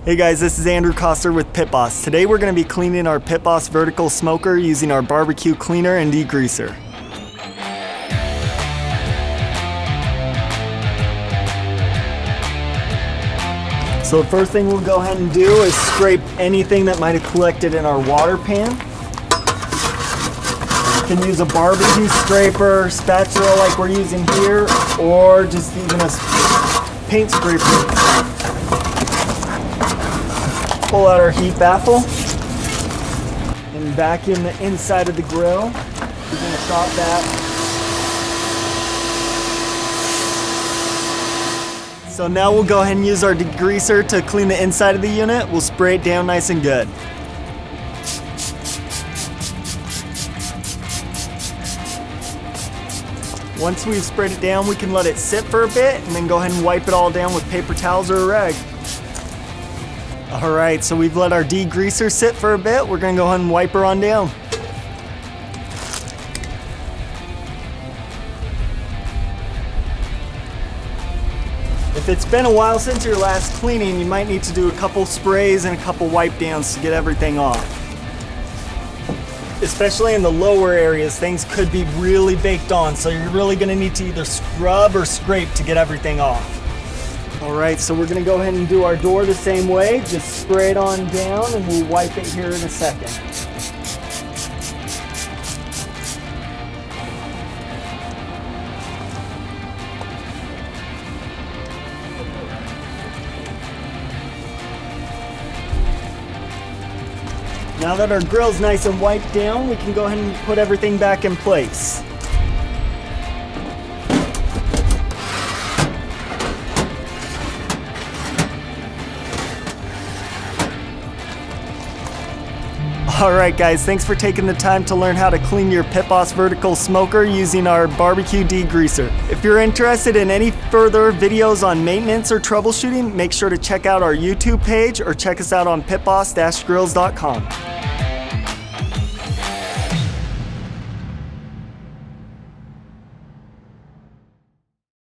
Hey guys, this is Andrew Koster with Pit Boss. Today we're going to be cleaning our Pit Boss vertical smoker using our barbecue cleaner and degreaser. So the first thing we'll go ahead and do is scrape anything that might have collected in our water pan. You can use a barbecue scraper, spatula like we're using here, or just even a paint scraper. Pull out our heat baffle and vacuum the inside of the grill. We're going to stop that. So now we'll go ahead and use our degreaser to clean the inside of the unit. We'll spray it down nice and good. Once we've sprayed it down, we can let it sit for a bit and then go ahead and wipe it all down with paper towels or a rag. Alright, so we've let our degreaser sit for a bit. We're going to go ahead and wipe her on down. If it's been a while since your last cleaning, you might need to do a couple sprays and a couple wipe downs to get everything off. Especially in the lower areas, things could be really baked on, so you're really going to need to either scrub or scrape to get everything off. Alright, so we're going to go ahead and do our door the same way. Just spray it on down and we'll wipe it here in a second. Now that our grill's nice and wiped down, we can go ahead and put everything back in place. Alright guys, thanks for taking the time to learn how to clean your Pit Boss vertical smoker using our barbecue degreaser. If you're interested in any further videos on maintenance or troubleshooting, make sure to check out our YouTube page or check us out on pitboss-grills.com.